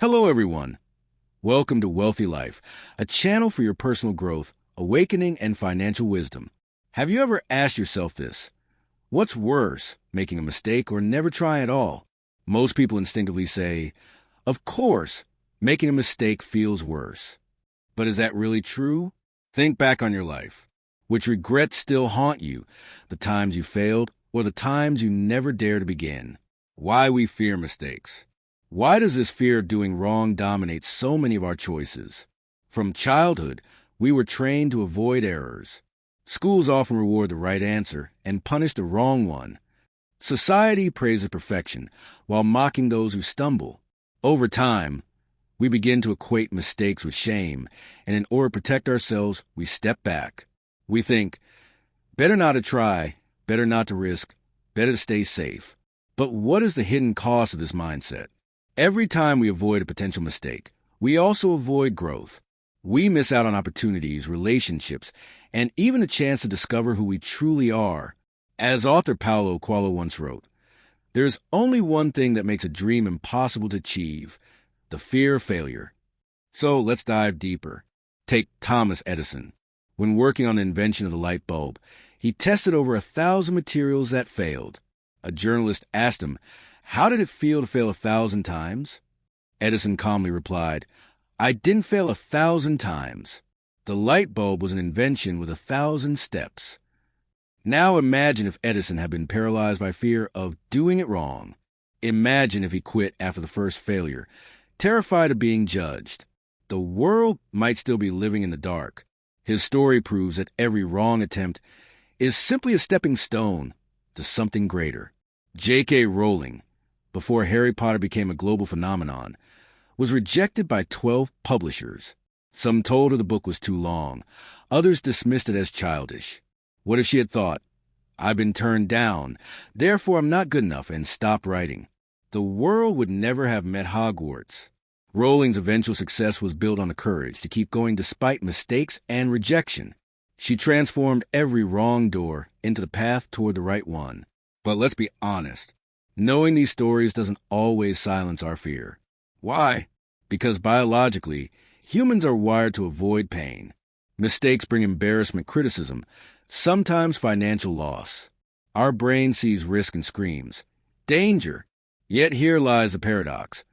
Hello, everyone. Welcome to Wealthy Life, a channel for your personal growth, awakening, and financial wisdom. Have you ever asked yourself this? What's worse, making a mistake or never trying at all? Most people instinctively say, of course, making a mistake feels worse. But is that really true? Think back on your life. Which regrets still haunt you? The times you failed or the times you never dare to begin? Why we fear mistakes. Why does this fear of doing wrong dominate so many of our choices? From childhood, we were trained to avoid errors. Schools often reward the right answer and punish the wrong one. Society praises perfection while mocking those who stumble. Over time, we begin to equate mistakes with shame, and in order to protect ourselves, we step back. We think, better not to try, better not to risk, better to stay safe. But what is the hidden cost of this mindset? Every time we avoid a potential mistake, we also avoid growth. We miss out on opportunities, relationships, and even a chance to discover who we truly are. As author Paulo Coelho once wrote, "There's only one thing that makes a dream impossible to achieve, the fear of failure." So let's dive deeper. Take Thomas Edison. When working on the invention of the light bulb, he tested over 1,000 materials that failed. A journalist asked him, "How did it feel to fail 1,000 times?" Edison calmly replied, "I didn't fail 1,000 times. The light bulb was an invention with 1,000 steps." Now imagine if Edison had been paralyzed by fear of doing it wrong. Imagine if he quit after the first failure, terrified of being judged. The world might still be living in the dark. His story proves that every wrong attempt is simply a stepping stone to something greater. J.K. Rowling, before Harry Potter became a global phenomenon, was rejected by 12 publishers. Some told her the book was too long. Others dismissed it as childish. What if she had thought, "I've been turned down, therefore I'm not good enough," and stopped writing? The world would never have met Hogwarts. Rowling's eventual success was built on the courage to keep going despite mistakes and rejection. She transformed every wrong door into the path toward the right one. But let's be honest, knowing these stories doesn't always silence our fear. Why? Because biologically, humans are wired to avoid pain. Mistakes bring embarrassment, criticism, sometimes financial loss. Our brain sees risk and screams, "Danger!" Yet here lies the paradox.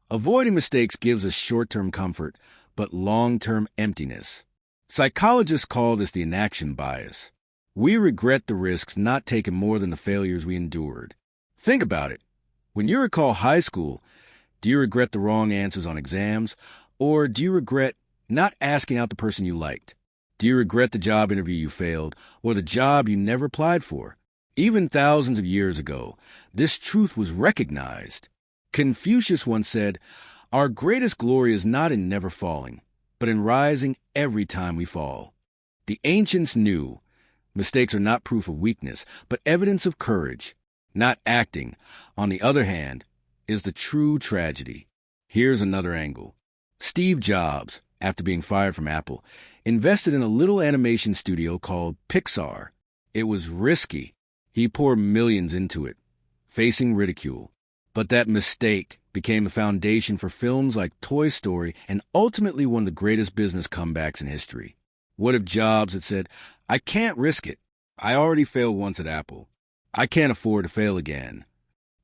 Avoiding mistakes gives us short-term comfort, but long-term emptiness. Psychologists call this the inaction bias. We regret the risks not taken more than the failures we endured. Think about it. When you recall high school, do you regret the wrong answers on exams, or do you regret not asking out the person you liked? Do you regret the job interview you failed, or the job you never applied for? Even thousands of years ago, this truth was recognized. Confucius once said, "Our greatest glory is not in never falling, but in rising every time we fall." The ancients knew mistakes are not proof of weakness, but evidence of courage. Not acting, on the other hand, is the true tragedy. Here's another angle. Steve Jobs, after being fired from Apple, invested in a little animation studio called Pixar. It was risky. He poured millions into it, facing ridicule. But that mistake became the foundation for films like Toy Story and ultimately one of the greatest business comebacks in history. What if Jobs had said, "I can't risk it. I already failed once at Apple. I can't afford to fail again"?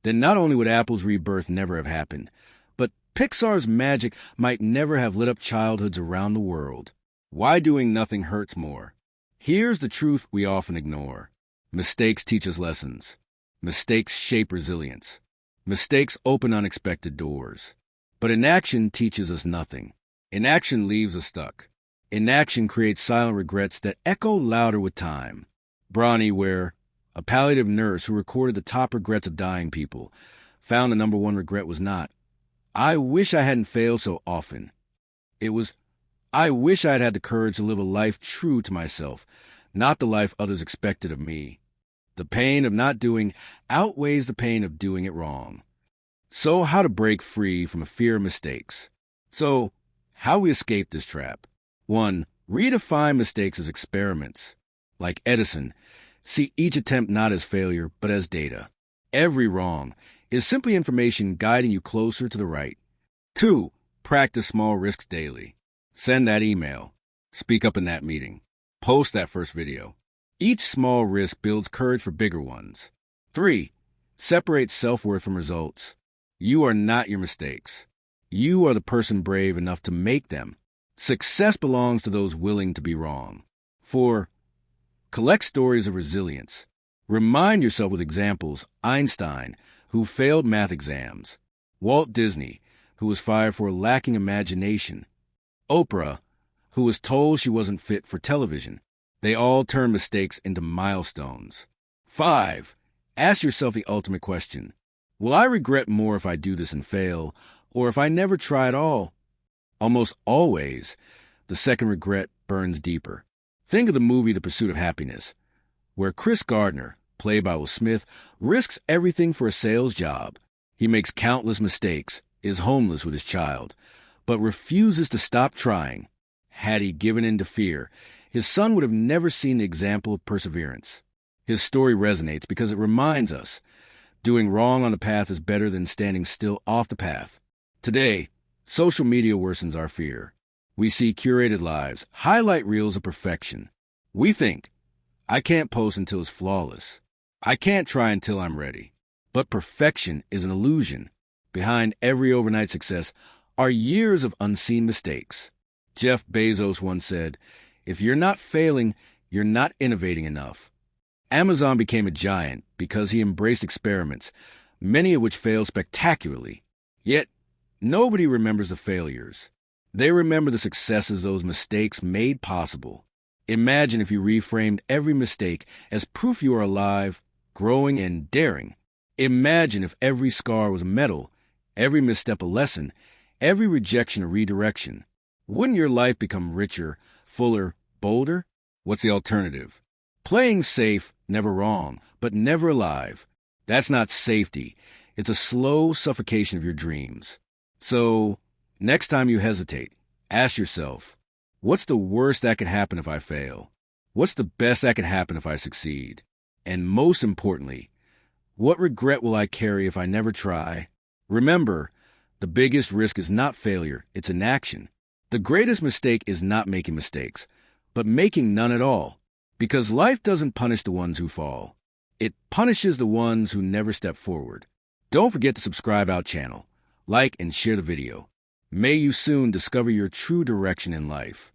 Then not only would Apple's rebirth never have happened, but Pixar's magic might never have lit up childhoods around the world. Why doing nothing hurts more? Here's the truth we often ignore. Mistakes teach us lessons. Mistakes shape resilience. Mistakes open unexpected doors. But inaction teaches us nothing. Inaction leaves us stuck. Inaction creates silent regrets that echo louder with time. Bronnie Ware, a palliative nurse who recorded the top regrets of dying people, found the number one regret was not, "I wish I hadn't failed so often." It was, "I wish I had had the courage to live a life true to myself, not the life others expected of me." The pain of not doing outweighs the pain of doing it wrong. So how to break free from a fear of mistakes? So, how we escape this trap? 1. Redefine mistakes as experiments. Like Edison, see each attempt not as failure, but as data. Every wrong is simply information guiding you closer to the right. 2. Practice small risks daily. Send that email. Speak up in that meeting. Post that first video. Each small risk builds courage for bigger ones. 3. Separate self-worth from results. You are not your mistakes. You are the person brave enough to make them. Success belongs to those willing to be wrong. 4. Collect stories of resilience. Remind yourself with examples: Einstein, who failed math exams; Walt Disney, who was fired for lacking imagination; Oprah, who was told she wasn't fit for television. They all turn mistakes into milestones. 5. Ask yourself the ultimate question: will I regret more if I do this and fail, or if I never try at all? Almost always, the second regret burns deeper. Think of the movie The Pursuit of Happiness, where Chris Gardner, played by Will Smith, risks everything for a sales job. He makes countless mistakes, is homeless with his child, but refuses to stop trying. Had he given in to fear, his son would have never seen the example of perseverance. His story resonates because it reminds us doing wrong on the path is better than standing still off the path. Today, social media worsens our fear. We see curated lives, highlight reels of perfection. We think, I can't post until it's flawless. I can't try until I'm ready. But perfection is an illusion. Behind every overnight success are years of unseen mistakes. Jeff Bezos once said, if you're not failing, you're not innovating enough. Amazon became a giant because he embraced experiments, many of which failed spectacularly. Yet, nobody remembers the failures. They remember the successes those mistakes made possible. Imagine if you reframed every mistake as proof you are alive, growing, and daring. Imagine if every scar was a medal, every misstep a lesson, every rejection a redirection. Wouldn't your life become richer, fuller, bolder? What's the alternative? Playing safe, never wrong, but never alive. That's not safety. It's a slow suffocation of your dreams. So, next time you hesitate, ask yourself, what's the worst that could happen if I fail? What's the best that could happen if I succeed? And most importantly, what regret will I carry if I never try? Remember, the biggest risk is not failure, it's inaction. The greatest mistake is not making mistakes, but making none at all. Because life doesn't punish the ones who fall. It punishes the ones who never step forward. Don't forget to subscribe our channel, like and share the video. May you soon discover your true direction in life.